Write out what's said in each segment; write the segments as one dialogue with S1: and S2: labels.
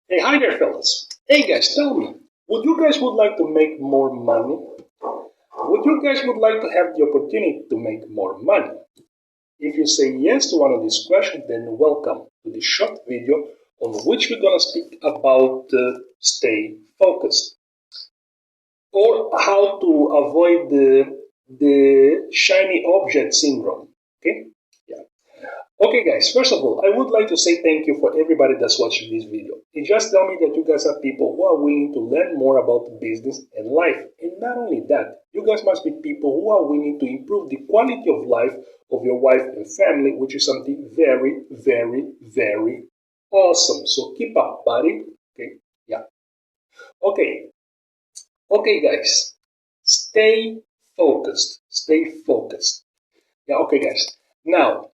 S1: Hey, hi there, fellas. Hey, guys, tell me, would like to make more money? Would you guys would like to have the opportunity to make more money? If you say yes to one of these questions, then welcome to this short video on which we're gonna speak about stay focused or how to avoid the shiny object syndrome. Okay? Yeah. Okay, guys, first of all, I would like to say thank you for everybody that's watching this video. It just tell me that you guys are people who are willing to learn more about business and life. And not only that, you guys must be people who are willing to improve the quality of life of your wife and family, which is something very, very, very awesome. So keep up, buddy. Okay, yeah. Okay, okay, guys, stay focused. Stay focused. Yeah, okay, guys. Now,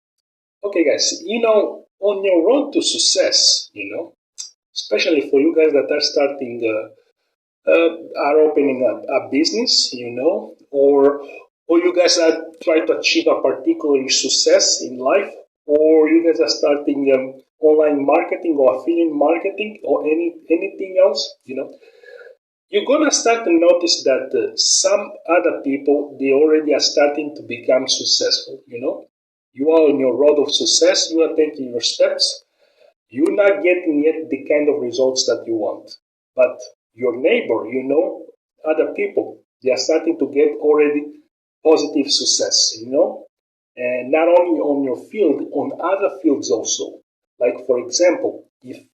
S1: okay, guys, on your road to success, especially for you guys that are starting, are opening a business, or you guys are trying to achieve a particular success in life, or you guys are starting online marketing or affiliate marketing or anything else, you're gonna start to notice that some other people they already are starting to become successful. You are on your road of success. You are taking your steps. You're not getting yet the kind of results that you want, but your neighbor, other people, they are starting to get already positive success. And not only on your field, on other fields also. Like for example, if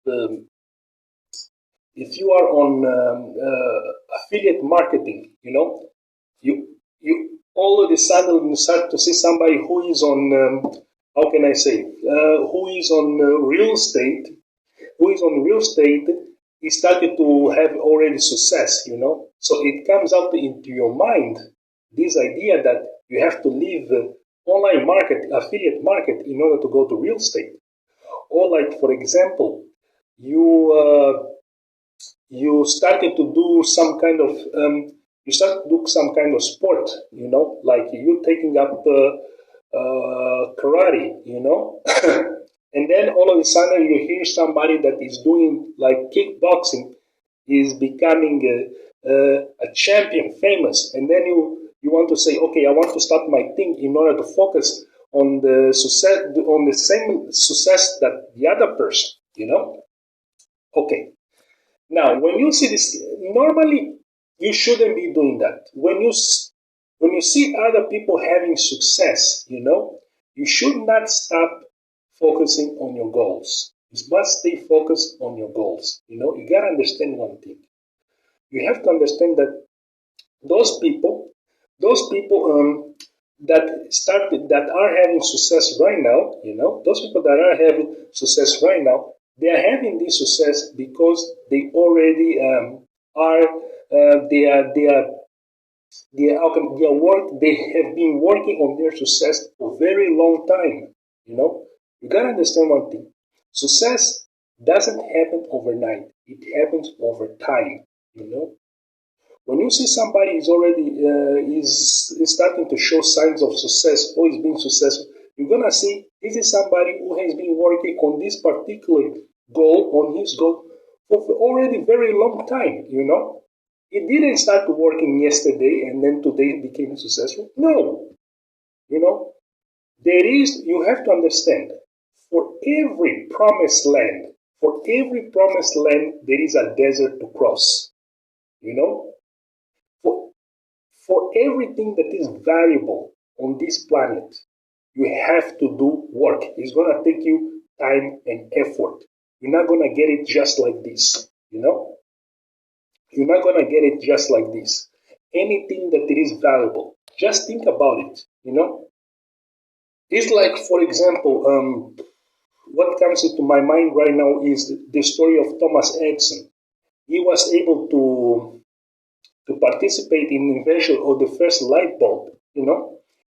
S1: you are on affiliate marketing, you all of a sudden you start to see somebody who is on how can I say who is on real estate. He started to have already success, So it comes out into your mind this idea that you have to leave online market, affiliate market, in order to go to real estate. Or like for example, you you started to do some kind of sport, like you taking up karate, and then all of a sudden you hear somebody that is doing like kickboxing is becoming a champion, famous, and then you want to say, okay, I want to start my thing in order to focus on the success, on the same success that the other person, Okay. Now, when you see this, normally you shouldn't be doing that. When you see other people having success, you should not stop focusing on your goals. You must stay focused on your goals. You gotta understand one thing. You have to understand that those people that are having success right now, those people that are having success right now, they are having this success because they already are they have been working on their success for a very long time. You gotta understand one thing: success doesn't happen overnight; it happens over time. When you see somebody is already is starting to show signs of success or is being successful, you're gonna see this is somebody who has been working on this particular goal, on his goal, for already very long time. It didn't start working yesterday and then today became successful. No, you know, you have to understand, for every promised land, there is a desert to cross. You know, for, for everything that is valuable on this planet, you have to do work. It's going to take you time and effort. You're not going to get it just like this, You're not going to get it just like this. Anything that it is valuable, just think about it. It's like, for example, what comes into my mind right now is the story of Thomas Edison. He was able to participate in the invention of the first light bulb.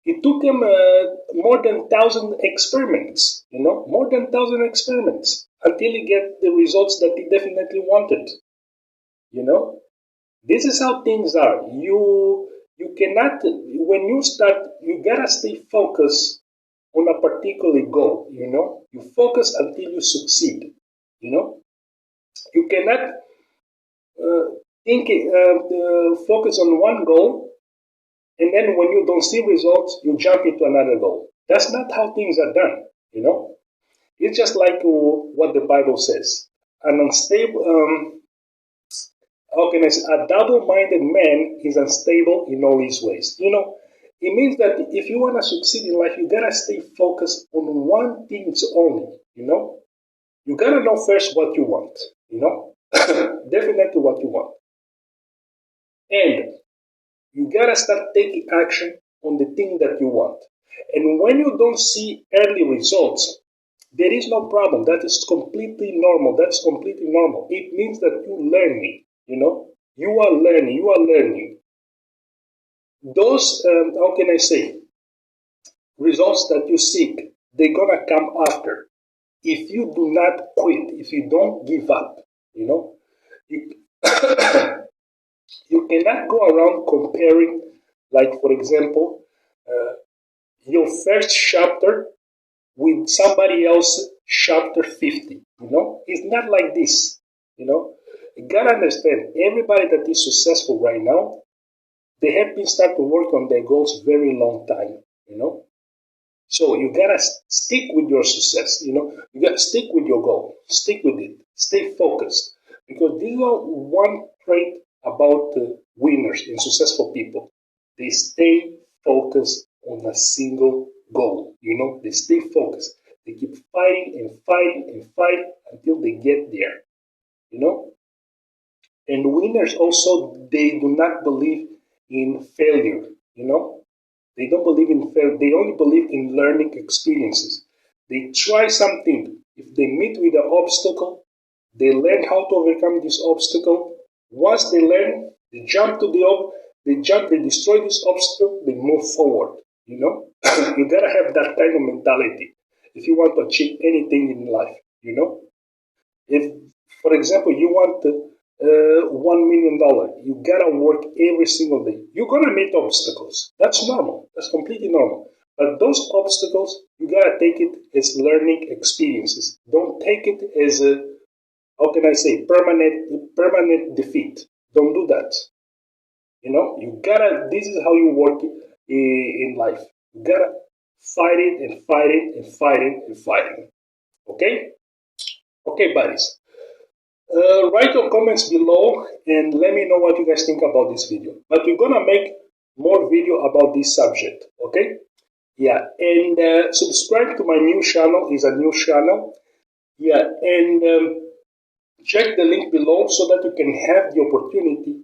S1: It took him more than 1,000 experiments, more than 1,000 experiments until he get the results that he definitely wanted. This is how things are. You cannot, when you start, you gotta stay focused on a particular goal. You focus until you succeed. You know. You cannot uh, focus on one goal, and then when you don't see results, you jump into another goal. That's not how things are done, you know. It's just like what the Bible says. An unstable, how can I say, a double-minded man is unstable in all his ways. You know, it means that if you want to succeed in life, you gotta stay focused on one thing only. You know, you gotta know first what you want. You know, definitely what you want, and you gotta start taking action on the thing that you want. And when you don't see early results, there is no problem. That is completely normal. That's completely normal. It means that you're learning. You know, you are learning. You are learning. Those, how can I say, results that you seek, they're gonna come after. If you do not quit, if you don't give up, you know, you, you cannot go around comparing, like for example, uh, your first chapter with somebody else chapter 50. You know, it's not like this. You know, you gotta understand, everybody that is successful right now, they have been starting to work on their goals very long time. You know, so you gotta stick with your success. You know, you gotta stick with your goal. Stick with it. Stay focused, because this is one trait about winners and successful people. They stay focused on a single goal. You know, they stay focused. They keep fighting and fighting and fighting until they get there. You know, and winners also, they do not believe in failure. You know, they don't believe in failure. They only believe in learning experiences. They try something. If they meet with an obstacle, they learn how to overcome this obstacle. Once they learn, they jump to they jump, they destroy this obstacle, they move forward. You know, you gotta have that kind of mentality if you want to achieve anything in life. You know, if, for example, you want $1 million, you gotta work every single day. You're gonna meet obstacles. That's normal. That's completely normal. But those obstacles, you gotta take it as learning experiences. Don't take it as a, how can I say, permanent defeat. Don't do that. You know, you gotta. This is how you work in life. You gotta fight it and fight it and fight it and fight it. Okay, okay, buddies. Write your comments below and let me know what you guys think about this video. But we're gonna make more video about this subject. Okay? Yeah, and subscribe to my new channel. Is a new channel. Yeah, and check the link below so that you can have the opportunity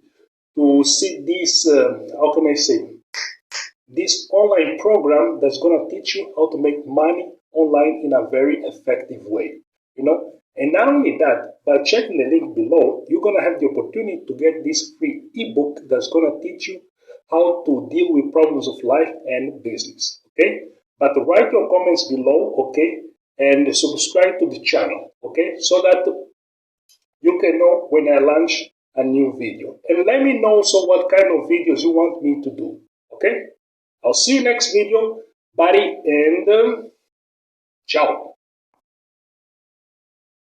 S1: to see this. How can I say? This online program that's gonna teach you how to make money online in a very effective way. You know, and not only that, by checking the link below, you're gonna have the opportunity to get this free ebook that's gonna teach you how to deal with problems of life and business. Okay, but write your comments below. Okay, and subscribe to the channel. Okay, so that you can know when I launch a new video. And let me know also what kind of videos you want me to do. Okay? I'll see you next video, buddy, and ciao.